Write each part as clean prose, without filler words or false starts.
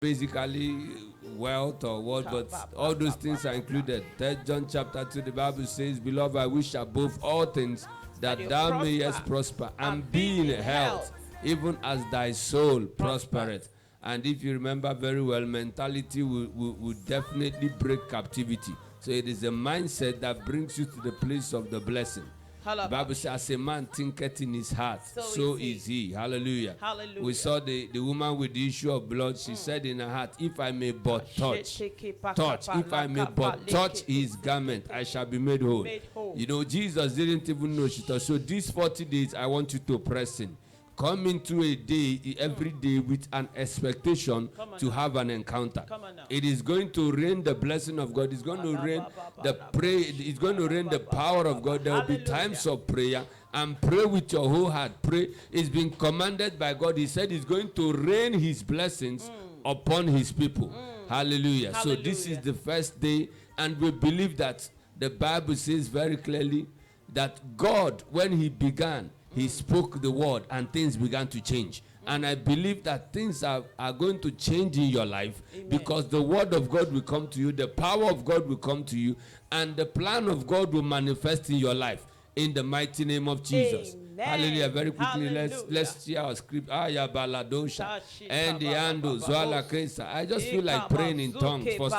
basically wealth or what, but all those things are included. 3 John chapter 2, the Bible says, Beloved, I wish above all things that thou mayest prosper and be in health, even as thy soul prospereth. And if you remember very well, mentality will definitely break captivity. So it is a mindset that brings you to the place of the blessing. The Bible says, as a man thinketh in his heart, so is he. Hallelujah. Hallelujah. We saw the woman with the issue of blood. She said in her heart, if I may but touch, if I may but touch his garment, I shall be made whole. You know, Jesus didn't even know she touched. So these 40 days, I want you to press in. Come into a day, every day, with an expectation to have an encounter. It is going to rain the blessing of God. It's going to rain the prayer. It's going to rain the power of God. There will be times of prayer, and pray with your whole heart. Pray. It's been commanded by God. He said He's going to rain His blessings upon His people. Hallelujah. So this is the first day, and we believe that the Bible says very clearly that God, when He began, He spoke the word and things began to change. And I believe that things are going to change in your life. Amen. Because the word of God will come to you, the power of God will come to you, and the plan of God will manifest in your life in the mighty name of Jesus. Amen. Hallelujah. Very quickly, let's see our script. Aya baladosha and the ando zwala kresa. I just feel like praying in tongues for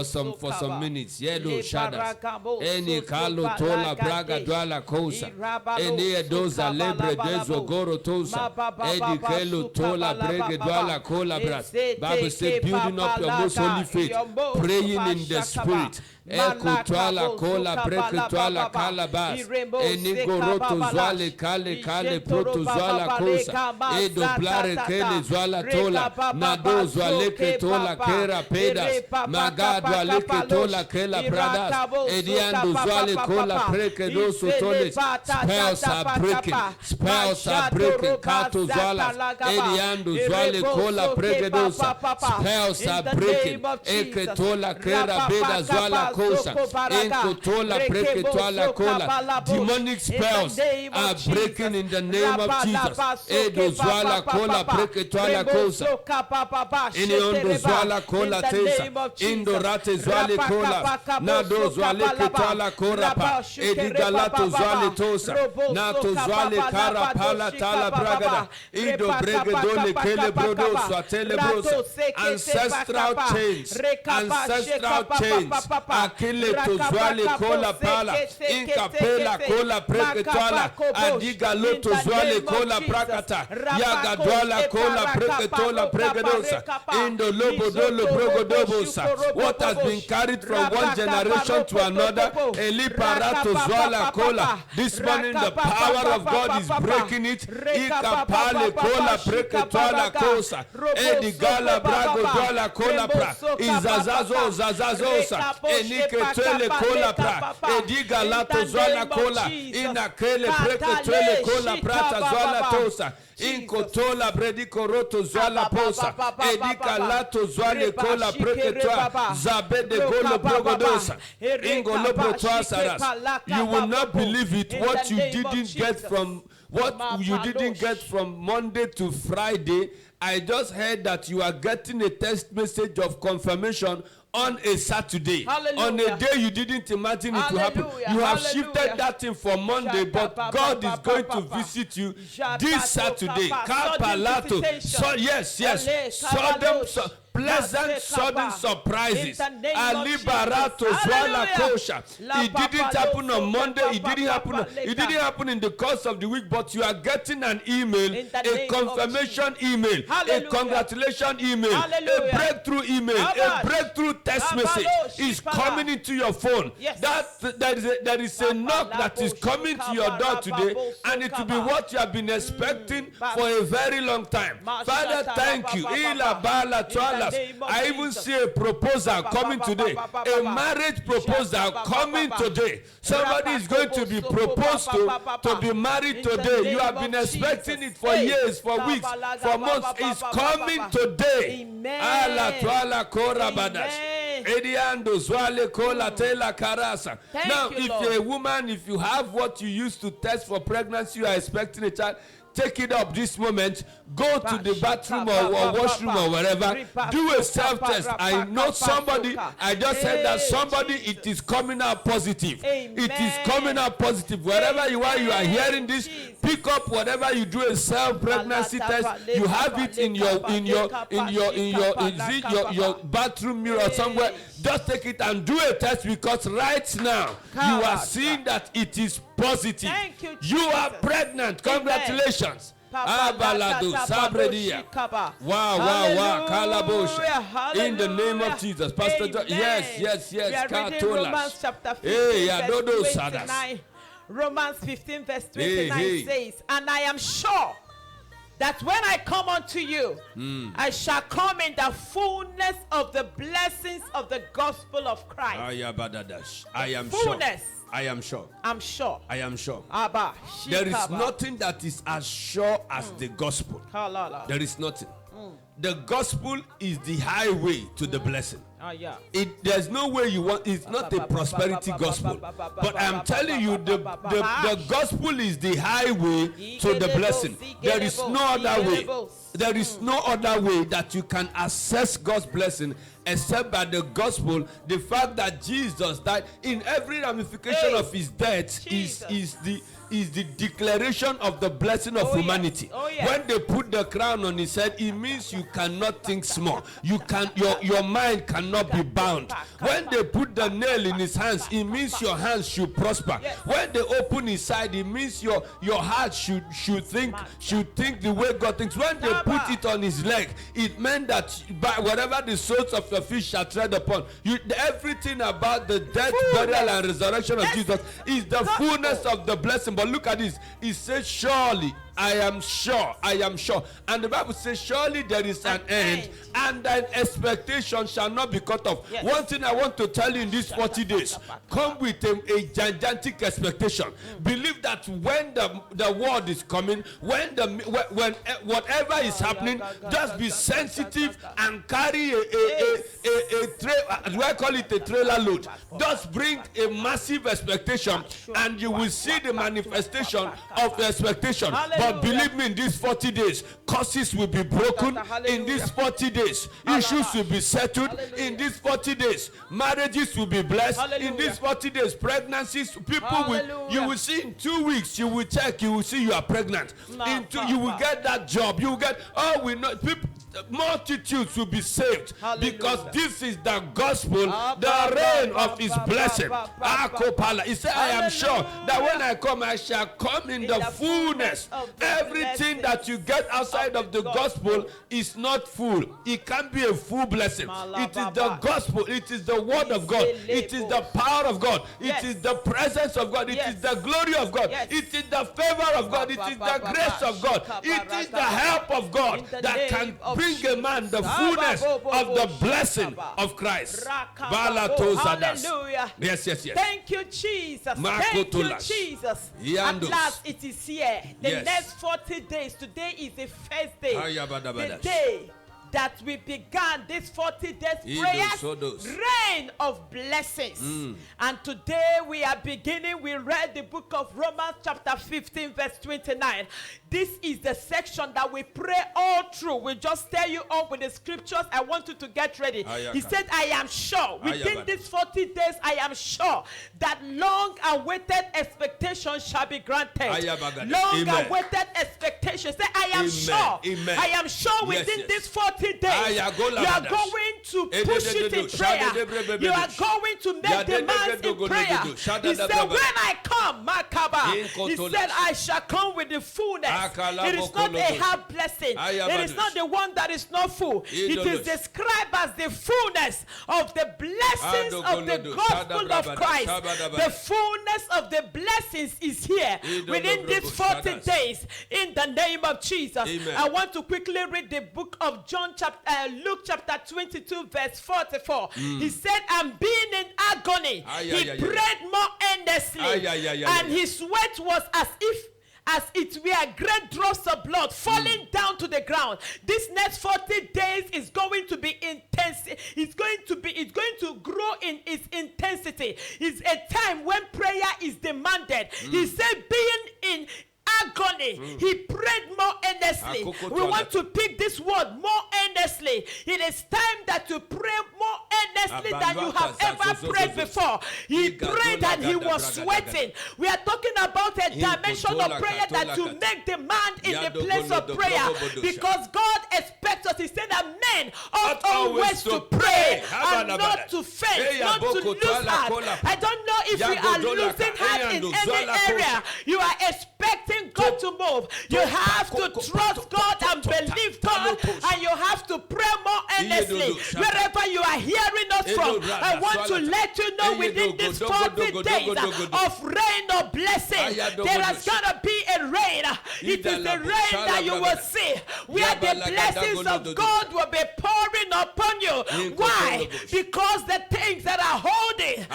some minutes. Yellow shadows. Any kalo tola braga dwala kosa. Any doza lebre dezo goro tosa. Any kelo tola brege dwala kola bras. Bible says building up your most holy faith, praying in the spirit. Eko twala kola breke twala kalabas. Any goroto zwale kale proto zwala kosa. Edo blare kele zwala tola. Nado zwale ke tola kera pedas. Magadwa leke tola kela pradas. Ediando zwale kola preke doso toles. Spells are breaking. Spells are breaking. Kato zwalas. Ediando zwale kola preke dosa. Spells are breaking. Eke tola kera beda zwala kosa. Enko tola preke tola kola. Demonic spells are breaking in the name of Jesus. Edo zwala kola preke tola kosa. Ini ondo zwala kola tesa. Indo rate zwale kola. Nado zwale ketala korapa. Edi galato zwale tosa. Nato zwale kara pala tala bragada. Indo brege dole kele brodo swatele brosa. Ancestral chains. Ancestral chains. Akile to zwale kola pala. Inka pela kola preke tola. Adiga loto zwale kola prakata. Yaga dwala kola preke tola preke dosa. Indo lobo dolo brogo dobosa. What has been carried from one generation to another. Eli parato zwala kola. This morning the power of God is breaking it. Ika pale kola preke tola kosa. Edi gala brago dwala kola pra. Izazazo zazazosa. Enike tele kola pra. Edi galato zwala kola. Ina kele preke tele kola prata zwala tosa. Inko tola bredico roto zwala posa. Edika lato zwale kola preketoa. Zabede golo brogodosa. Ingo lobo toa saras. You will not believe it. What you didn't get from Monday to Friday. I just heard that you are getting a text message of confirmation on a Saturday. Hallelujah. On a day you didn't imagine it to happen. You have shifted that thing for Monday, but God is going to visit you this Saturday. Kapalato. So yes. Sudden, pleasant sudden surprises. Ali Barato Zwala Kosha. It didn't happen on Monday. It didn't happen in the course of the week, but you are getting an email, a confirmation email, a congratulation email, a breakthrough email, a breakthrough text message is coming into your phone. There is a knock that is coming to your door today, and it will be what you have been expecting for a very long time. Father, thank you. I even see a proposal coming today, a marriage proposal coming today. Somebody is going to be proposed to be married today. You have been expecting it for years, for weeks, for months. It's coming today. Now, if you're a woman, if you have what you used to test for pregnancy, you are expecting a child, take it up this moment. Go to the bathroom or washroom or wherever. Do a self-test. I know somebody, I just said that somebody, it is coming out positive. It is coming out positive. Wherever you are hearing this, pick up whatever you do, a self-pregnancy test. You have it in your bathroom mirror or somewhere. Just take it and do a test, because right now you are seeing that it is positive. You are pregnant. Congratulations. Abalado Sabredia. Wow. Kalabosha. In the name of Jesus. Pastor John. Yes. We are reading Romans chapter 15 verse 29. Romans 15 verse 29 says, and I am sure that when I come unto you, I shall come in the fullness of the blessings of the gospel of Christ. I am fullness. Sure. I am sure. I'm sure. I am sure. There is nothing that is as sure as the gospel. There is nothing. The gospel is the highway to the blessing. There's no way you want. It's not a prosperity gospel, but I'm telling you, the gospel is the highway to the blessing. There is no other way. There is no other way that you can access God's blessing except by the gospel. The fact that Jesus died, in every ramification of his death is the declaration of the blessing of humanity. When they put the crown on his head, it means you cannot think small. Your mind cannot be bound. When they put the nail in his hands, it means your hands should prosper. When they open his side, it means your heart should think the way God thinks. When they put it on his leg, it meant that by whatever the soles of your feet shall tread upon, everything about the death, burial, and resurrection of Jesus is the fullness of the blessing. But look at this. It says, surely, I am sure. And the Bible says, surely there is an end, and thine expectation shall not be cut off. One thing I want to tell you in these 40 days, come with a gigantic expectation. Believe that when the word is coming, when whatever is happening, just be sensitive and carry do I call it a trailer load? Just bring a massive expectation, and you will see the manifestation of the expectation. But believe me, in these 40 days, curses will be broken. In these 40 days, issues will be settled. In these 40 days, marriages will be blessed. In these 40 days, pregnancies, you will see in 2 weeks, you will check, you will see you are pregnant. You will get that job. You will get, multitudes will be saved. Because this is the gospel, the reign of his blessing. He said, I am sure that when I come, I shall come in the fullness. Everything that you get outside of the gospel is not full. It can't be a full blessing. It is the gospel. It is the word of God. It is the power of God. It is the presence of God. It is the glory of God. It is the favor of God. It is the grace of God. It is the help of God that can bring a man the fullness of the blessing of Christ. Hallelujah. Yes. Thank you, Jesus. Thank you, Jesus. At last it is here. The next 40 days. Today is the first day. The day that we began this 40 days prayers, reign of blessings. And today we are beginning. We read the book of Romans chapter 15 verse 29. This is the section that we pray all through. We just tell you all with the scriptures. I want you to get ready. He said, I am sure within these 40 days, I am sure that long awaited expectation shall be granted. Long awaited expectation. Say, I am sure. I am sure within these 40 days, you are going to push it in prayer. You are going to make demands in prayer. He said, when I come, Makaba, he said, I shall come with the fullness. It is not a half blessing. It is not the one that is not full. It is described as the fullness of the blessings of the gospel of Christ. The fullness of the blessings is here within these 40 days in the name of Jesus. I want to quickly read the book of Luke chapter 22 verse 44. He said, and being in agony, he prayed more earnestly, and his sweat was as it were great drops of blood falling down to the ground. This next 40 days is going to be intense. It's going to grow in its intensity. It's a time when prayer is demanded. He said, being in agony. He prayed more earnestly. We want to pick this word, more earnestly. It is time that you pray more earnestly than you have ever prayed before. He prayed and he was sweating. We are talking about a dimension of prayer that you make demand in the place of prayer, because God expects us. He said that men ought always to pray and not to faint, not to lose heart. I don't know if you are losing heart in any area. You are expecting God to move. You have to trust God and believe God, and you have to pray more earnestly. Wherever you are hearing us from, I want to let you know within these 40 days of rain or blessing, there is going to be a rain. It is the rain that you will see, where the blessings of God will be pouring upon you. Why? Because the things that are holding,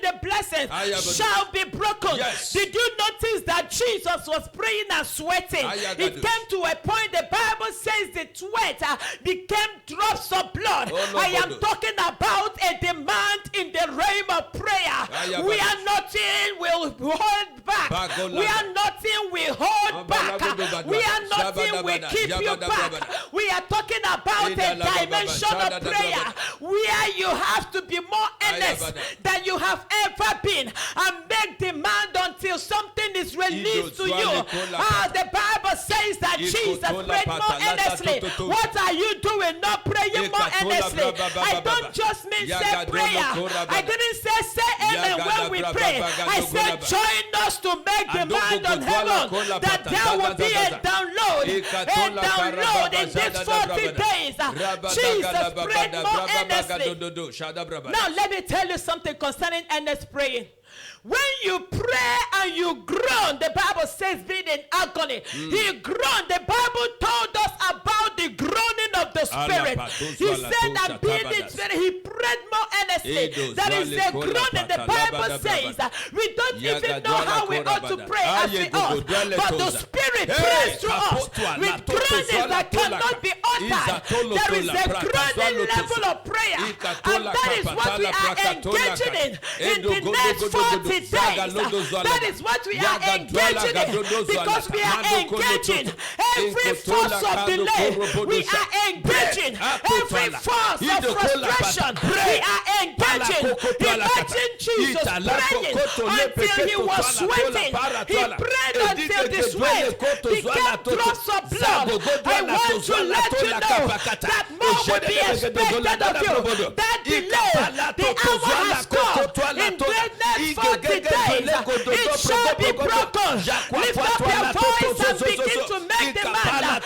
the blessings shall be broken. Did you notice that Jesus was praying and sweating? It came to a point, the Bible says the sweat became drops of blood. I am talking about a demand in the realm of prayer. We are nothing will hold back. We are nothing will hold back. We are nothing will keep you back. We are talking about a dimension of prayer where you have to be more earnest than you have ever been and make demand until something is released to you. The Bible says that Jesus prayed more earnestly. What are you doing? Not praying more earnestly. I don't just mean say prayer. I didn't say amen when we pray. I said join us to make demand on heaven that there will be a download in these 40 days. Jesus prayed more earnestly. Now let me tell you something concerning earnest praying. When you pray and you groan, the Bible says being in agony. He groaned. The Bible told us about the groaning of the Spirit. He said that being in spirit, he prayed more earnestly. That is the groaning. The Bible says we don't even know how we ought to pray as we ought, but the Spirit prays through us with groanings that cannot be uttered. There is a groaning level of prayer, and that is what we are engaging in the next 40 days. That is what we are engaging in, because we are engaging every force of delay. We are engaging every force of frustration. We are engaging. Imagine Jesus praying until he was sweating. He prayed until the sweat became drops of blood. I want to let you know that more will be expected of you. That delay, the hour has come. In the next 40 days, it shall be broken. Lift up your voice and begin to make demand.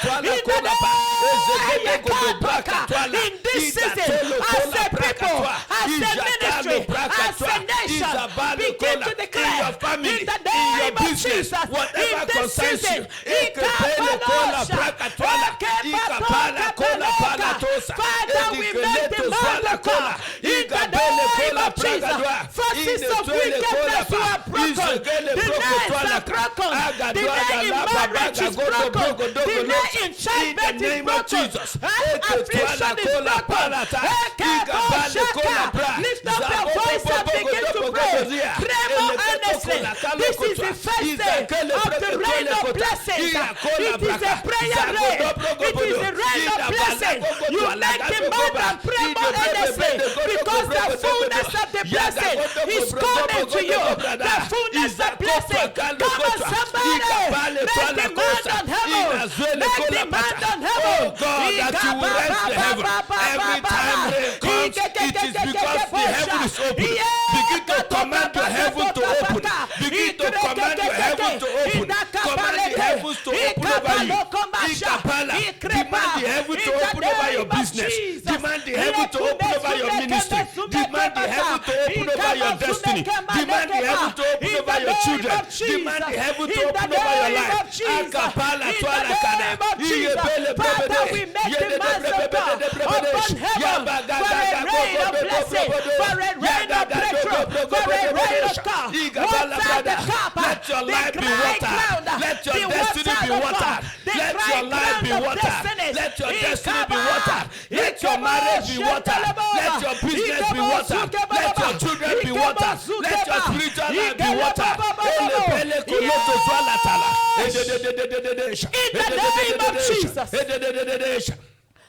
In this season, as a people, as a ministry, as a nation, begin to declare in the name of Jesus, in this season, Father, we make demand in the name of Jesus. Forces of wickedness are broken. Delays are broken. Delay in marriage is broken. Delay in childbirth is broken. Affliction is broken. Lift up your voice and begin to pray. Pray more earnestly. This is the first day of the rain of blessings. It is a prayer rain. It is a rain of blessing. You make demand and pray more earnestly, because the fullness of the blessing is coming to you. The fullness of blessing. Come on, somebody. Make demand on heaven. Make demand on heaven. Oh God, that you will rest the heaven. Every time rain comes, it is because the heaven is open. Begin to command your heaven to open. Begin to command your heaven to open. Command the heavens to open over you. Demand the heaven to open over your business. Demand the heaven to open over your ministry. Demand the heaven to open over your destiny. Demand the heaven to open over your children. Demand the heaven to open over your life. Father, we make demands upon heaven for a rain of blessing, for a rain of breakthrough, for a rain of God. What Father, let your life be watered. Let your destiny be watered. Let your life be watered. Let your destiny be watered. Let your marriage be watered. Let your business be watered. Let your children be watered. Let your spiritual life be watered. In the name of Jesus.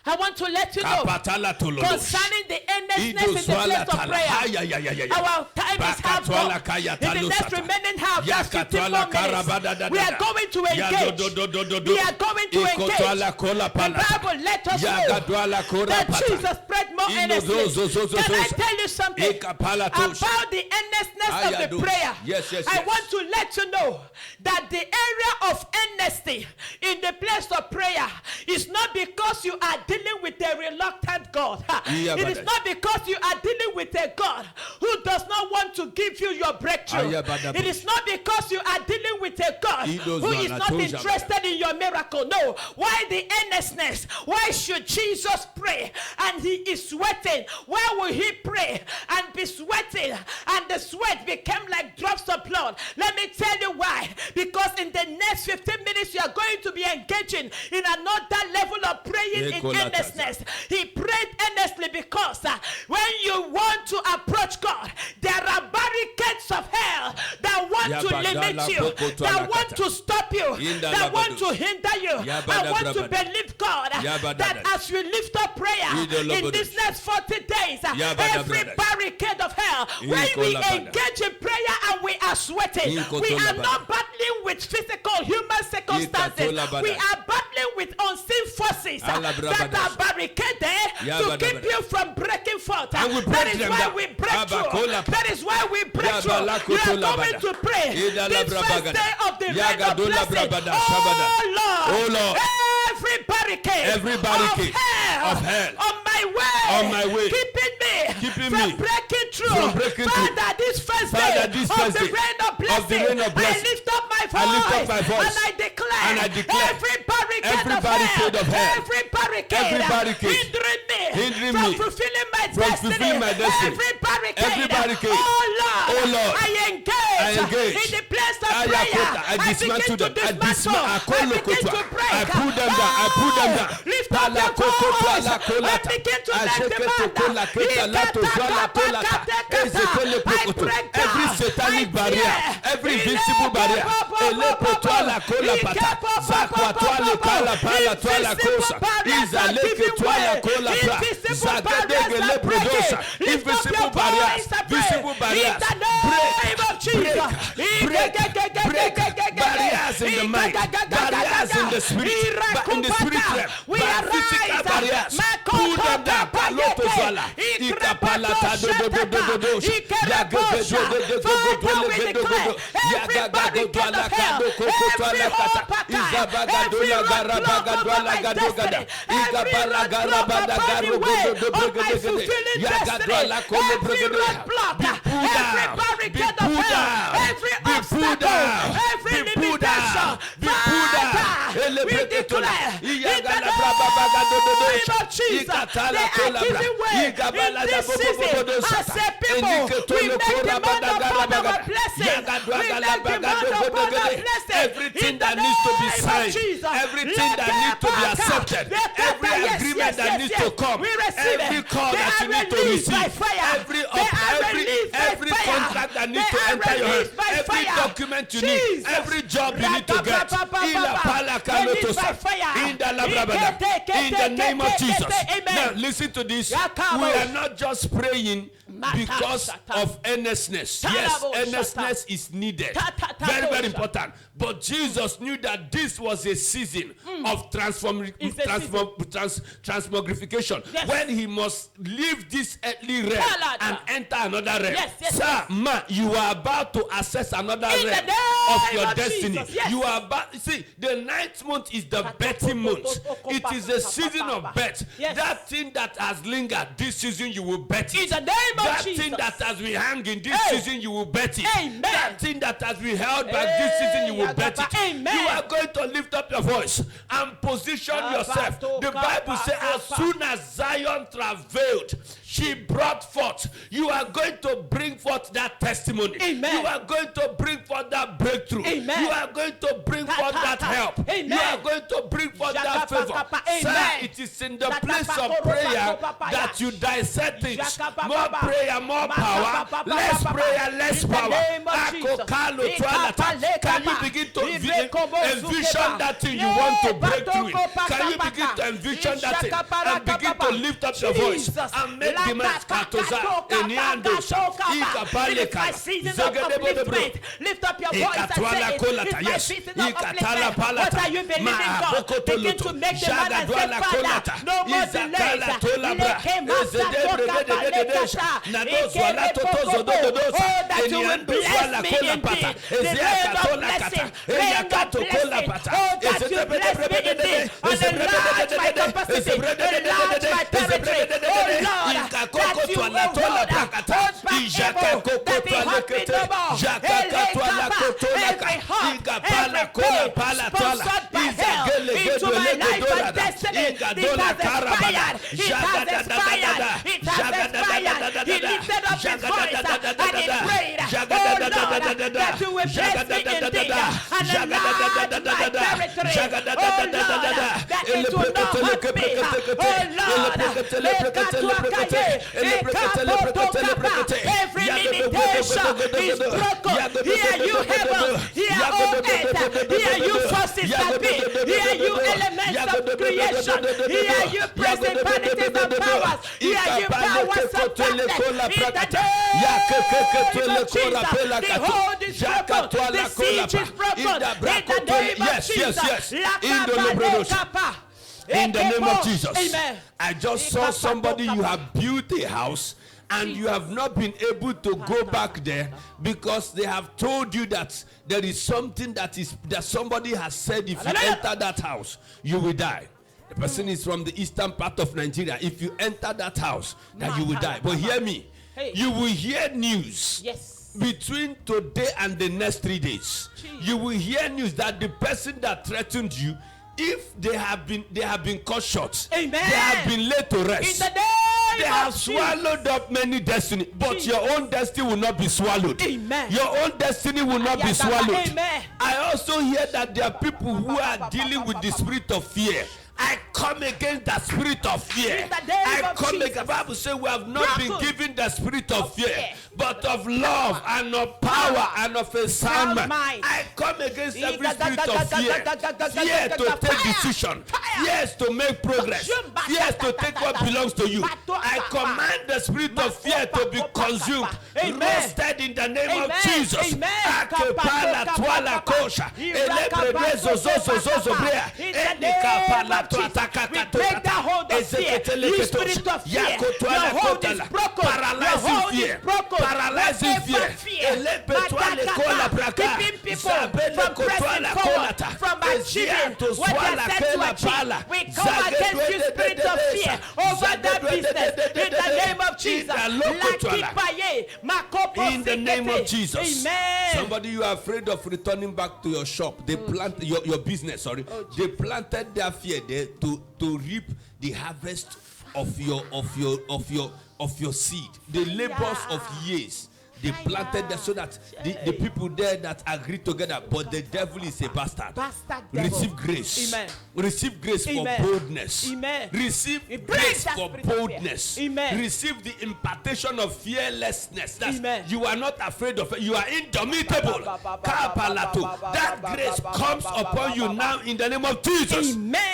I want to let you know concerning the earnestness in the place of prayer. Our time is half gone. In the next remaining half, that's 54 minutes. We are going to engage. We are going to engage. The Bible let us know that Jesus prayed more earnestly. Can I tell you something about the earnestness of the prayer? Yes. I want to let you know that the area of earnesty in the place of prayer is not because you are dealing with a reluctant God. It is not because you are dealing with a God who does not want to give you your breakthrough. It is not because you are dealing with a God who is not interested in your miracle. No. Why the earnestness? Why should Jesus pray and he is sweating? Why will he pray and be sweating and the sweat became like drops of blood? Let me tell you why. Because in the next 15 minutes you are going to be engaging in another level of praying in earnestness. He prayed earnestly because when you want to approach God, there are barricades of hell that want to limit you, that want to stop you, that want to hinder you. I want to believe God that as we lift up prayer in these next 40 days, every barricade of hell, when we engage in prayer and we are sweating, we are not battling with physical human circumstances. We are battling with unseen forces that are barricaded to keep you from breaking forth. That is why we break through. That is why we break through. We are going to pray this first day of the reign of blessing. Oh Lord, every barricade of hell on my way, keeping me from breaking through. Father, this first day of the reign of blessing, I lift up my voice and I declare every barricade of hell, every barricade hindering me from fulfilling my destiny. Every barricade. Oh Lord, I engage in the place of prayer. I dismantle them. I begin to break. I pull them down. Lift up your voice and begin to let every satanic barrier, every visible barrier. Invisible barriers, visible barriers, break barriers in the mind, barriers in the spirit, in the spirit realm, physical barriers, pull them down. every limitation, we declare in the name of Jesus, they are giving way in this season. As a people, we make demand upon our blessing. Everything that needs to be signed, everything that needs to be accepted, every agreement that needs to come, every call that you need to receive, every contract that needs to enter your hands, every document you need, every job you need to get, in the name of Jesus. Now listen to this. We are not just praying because of earnestness. Yes, earnestness is needed. Very, very important. But Jesus knew that this was a season of transmogrification. Yes. When he must leave this earthly realm and enter another realm. Sir, man, you are about to access another realm of your destiny. Yes. You are about, see, the 9th month is the birthing month. It is a season of birth. Yes. That thing that has lingered, this season you will bet it. In the name of that Jesus. Thing that has been hanging, this season you will bet it. Amen. That thing that has been held back, this season you will bet it. Amen. You are going to lift up your voice and position yourself. The Bible says, as soon as Zion travailed, she brought forth. You are going to bring forth that testimony. Amen. You are going to bring forth that breakthrough. Amen. You are going to bring forth that help. Amen. You are going to bring forth that favor. Amen. Sir, it is in the place of prayer that you dissect things. More prayer, more power. Less prayer, less power. Can you begin to envision that thing you want to break through it? Can you begin to envision that thing and begin to lift up your voice and make demands? It's my season of upliftment. Lift up your voice and say it. It's my season of upliftment. What are you believing God? Begin to make demand and say, Father, no more delays. Oh, that you will bless me indeed. The rain of blessing. Rain of blessing. Oh, that you bless me indeed. Enlarge my capacity. Enlarge my territory. Oh, Lord, that you will hold back evil. That the heart be double. Every heart, every pain sponsored by hell into my life and destiny. It has expired. It has expired. It has expired. He lifted up his voice and he prayed. Oh Lord, that you will bless me indeed and enlarge my territory. Oh Lord, that it will not hurt me. Oh Lord, every limitation is broken. Here you heaven, here O earth, here you forces that be, here you elements of creation, here you principalities and powers, here you powers of darkness. In the name of Jesus, the hold is broken, the siege is broken. In the name of Jesus, in the name of Jesus. Amen. I just saw somebody, you have built a house and you have not been able to go back there because they have told you that there is something that somebody has said, if you enter that house you will die. The person is from the eastern part of Nigeria. If you enter that house, that you will die. But hear me, you will hear news. Yes. Between today and the next 3 days, you will hear news that the person that threatened you, if they have been cut short, Amen. They have been laid to rest. In the name they have swallowed up many destiny, but your own destiny will not be swallowed. Amen. Your own destiny will not be swallowed. Amen. I also hear that there are people who are dealing with the spirit of fear. I come against the spirit of fear. I come against, the Bible says we have not been given the spirit of fear, but of love and of power and of a sound mind. I come against every spirit of fear. Fear to take decision. Fear to make progress. Fear to take what belongs to you. I command the spirit of fear to be consumed, roasted in the name of Jesus. We break that hold of fear. You spirit of fear. Your hold is broken. Paralyzing fear. Keeping people from pressing forward, from achieving what they are set to achieve. We come against you, spirit of fear, over that business. In the name of Jesus. In the name of Jesus. Amen. Somebody, you are afraid of returning back to your shop. They plant your business. Sorry, they planted their fear there to reap the harvest of your seed, the labors of years. They planted there so that the people there that agree together, but the devil is a bastard. Receive grace. Amen. Receive grace for boldness. Amen. Receive grace for boldness. Amen. Receive the impartation of fearlessness. Amen. You are not afraid of it. You are indomitable. That grace comes upon you now in the name of Jesus. Amen.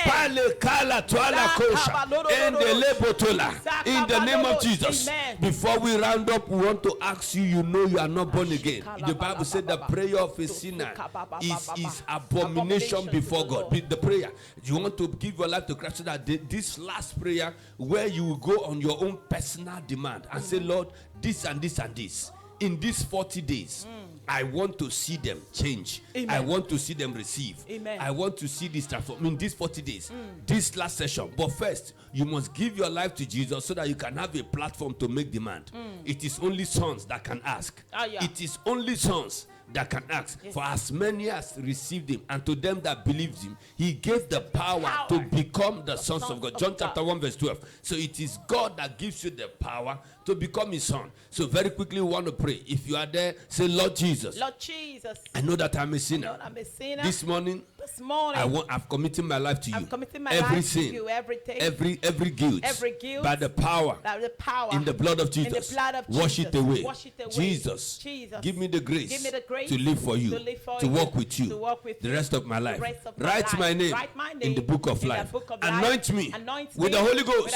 In the name of Jesus. Amen. Before we round up, we want to ask you, you know you are not born again. The Bible said the prayer of a sinner is abomination before God. The prayer, you want to give your life to Christ, so that this last prayer where you will go on your own personal demand and say, Lord, this and this and this in these 40 days. I want to see them change. Amen. I want to see them receive. Amen. I want to see this transform in these 40 days, this last session. But first, you must give your life to Jesus so that you can have a platform to make demand. It is only sons that can ask. It is only sons that can ask. For as many as received him, and to them that believed him, he gave the power to become the sons of God. John chapter 1 verse 12. So it is God that gives you the power to become his son. So very quickly we want to pray. If you are there, say, Lord Jesus. Lord Jesus. I know that I'm a sinner. Lord, I'm a sinner. This morning, I've committed my life to you. I'm committing my every life sin, to you, everything, every guilt, by the power in the blood of Jesus. In the blood of Wash Jesus. it away. Wash it away. Jesus, give me the grace, to live for you, to walk with you, the rest of my life. Write my name in the book of life. Anoint me with the Holy Ghost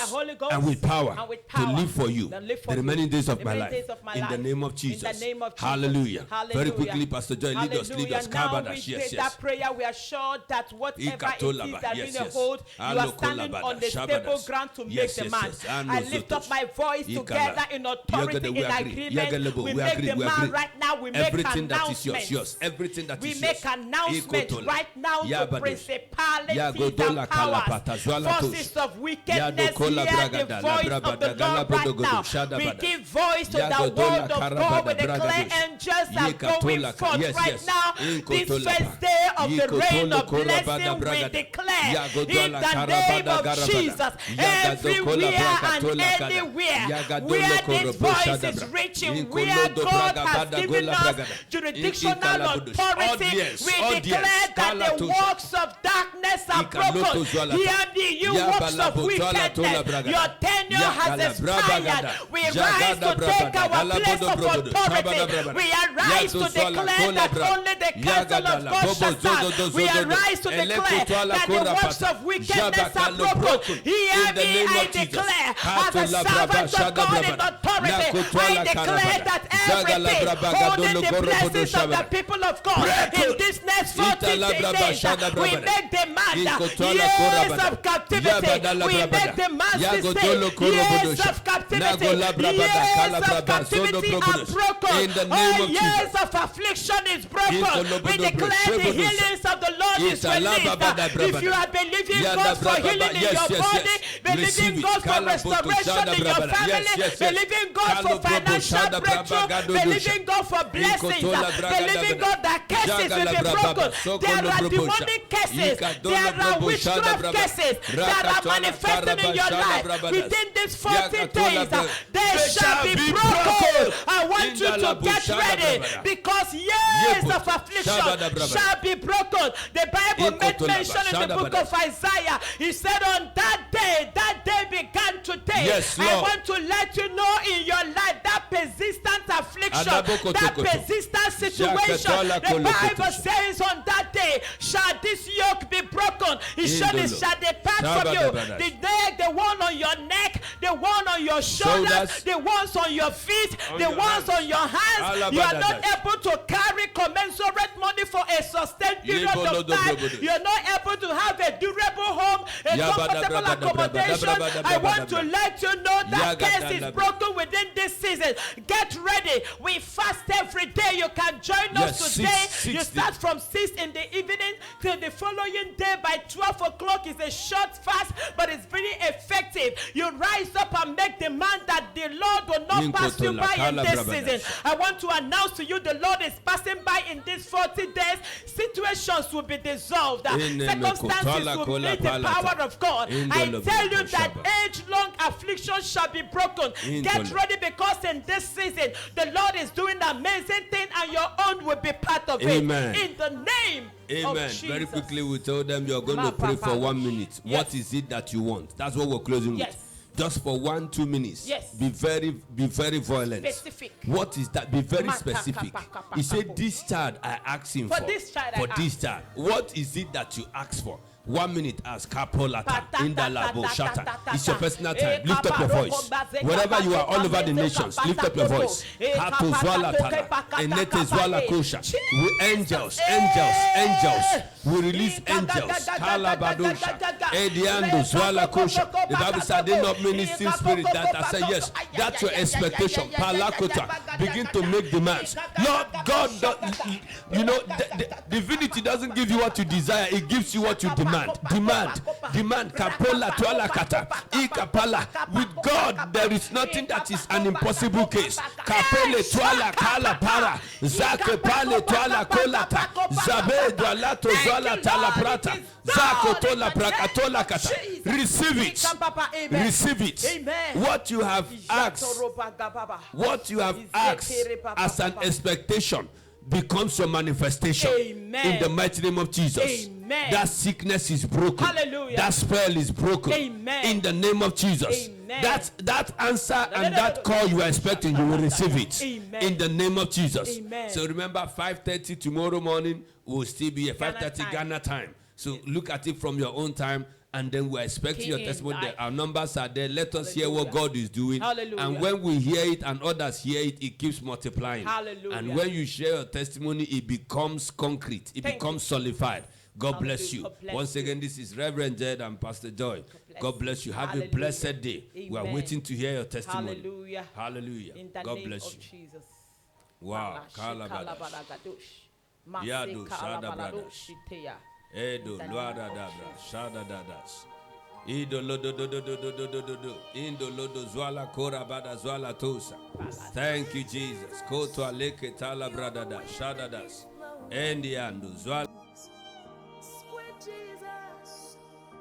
and with power to live for you the remaining days of my life. In the name of Jesus. Hallelujah. Very quickly, Pastor Joy, lead us. Now we say that prayer, we are sure that whatever it is that you hold, you are standing on the stable ground to make the man. I lift up my voice together in authority, in agreement. We make the man right now. We make announcements. Everything that is we make announcements right now to principalities and powers, forces of wickedness. Hear the voice of the Lord right now. We give voice to the word of God. We declare angels are going forth right now. This first day of the reign of blessing, we declare in the name of Jesus, everywhere and anywhere where this voice is reaching, where God has given us jurisdictional authority, we declare that the works of darkness are broken. Hear me, you works of wickedness. Your tenure has expired. We rise to take our place of authority. We arise to declare that only the counsel of God shall stand. We arise to declare that the works of wickedness are broken. Hear me, I declare, as a servant of God in authority, I declare that everything holding the blessings of the people of God in this next 40 days, we make demand years of captivity. We make demands this day. Years of captivity. Years of captivity are broken. All years of affliction is broken. We declare the healings of the Lord is released. If you are believing God for healing in your body, believing God for restoration in your family, believing God for financial breakthrough, believing God for blessings, believing God that cases will be broken. There are demonic cases, there are witchcraft cases that are manifesting in your life. Within these 40 days, they shall be broken. I want you to get ready, because years of affliction shall be broken. The Bible made mention in the book of Isaiah. He said, on that day began today. Yes, I want to let you know in your life that persistent affliction, that persistent situation, the Bible says on that day shall this yoke be broken. It surely shall depart from you. The neck, the one on your neck, the one on your shoulders, the ones on your feet, the ones on your hands. You are not able to carry commensurate money for a sustained period of time. You are not able to have a durable home, a comfortable accommodation. I want to let you know that case is broken within this season. Get ready. We fast every day. You can join us today. You start from 6 in the evening till the following day by 12 o'clock. It's a short fast, but it's very effective. You rise up and make demand that the Lord will not pass you by in this season. I want to announce to you the Lord is passing by in these 40 days. Situations will be dissolved. Circumstances will meet the power of God. I tell you that age-long affliction shall be broken. Get ready, because in this season the Lord is doing an amazing thing, and your own will be part of it. In the name of Jesus. Very quickly, we told them you're going to pray for 1 minute. What is it that you want? That's what we're closing with. Just for 1-2 minutes. Be very violent. Specific. What is that? Be very specific. He said, this child I asked him for. This child for this child. What is it that you asked for? 1 minute as Kapolata in the labo shata. It's your personal time. Lift up your voice. Wherever you are all over the nations, lift up your voice. Angels. We release angels. The Bible said, "Did not ministering spirit that I say yes." That's your expectation. Palakota. Begin to make demands. Lord God, you know, the divinity doesn't give you what you desire; it gives you what you demand. Demand. Kapola tuala kata. Ikapala. With God, there is nothing that is an impossible case. Kapele tuala kala para. Zake pale tuala kolata. Zabe dualato zuala tala prata. Zako tola prakatola kata. Receive it. Receive it. What you have asked as an expectation becomes your manifestation. In the mighty name of Jesus. That sickness is broken. Hallelujah. That spell is broken. In the name of Jesus. That answer and that call you are expecting, you will receive it. In the name of Jesus. So remember, 5:30 tomorrow morning will still be a 5:30 Ghana time. So look at it from your own time. And then we're expecting your testimony. Our numbers are there. Let us hear what God is doing. Hallelujah. And when we hear it and others hear it, it keeps multiplying. Hallelujah. And when you share your testimony, it becomes concrete. It becomes solidified. God bless you. Once again, this is Reverend Jed and Pastor Joy. God bless you. Have a blessed day. We are waiting to hear your testimony. Hallelujah. Hallelujah. In the God name bless of you. Jesus. Wow. Yadu Shadabadash. Edo Luada Dabra Shadadadas. Ido Lodo do Indo Lodo Zwala Kora Bada Zwala Tosa. Thank you, Jesus. Koto Aleke Tala Bradada Shadadas. Endiandu Zwala.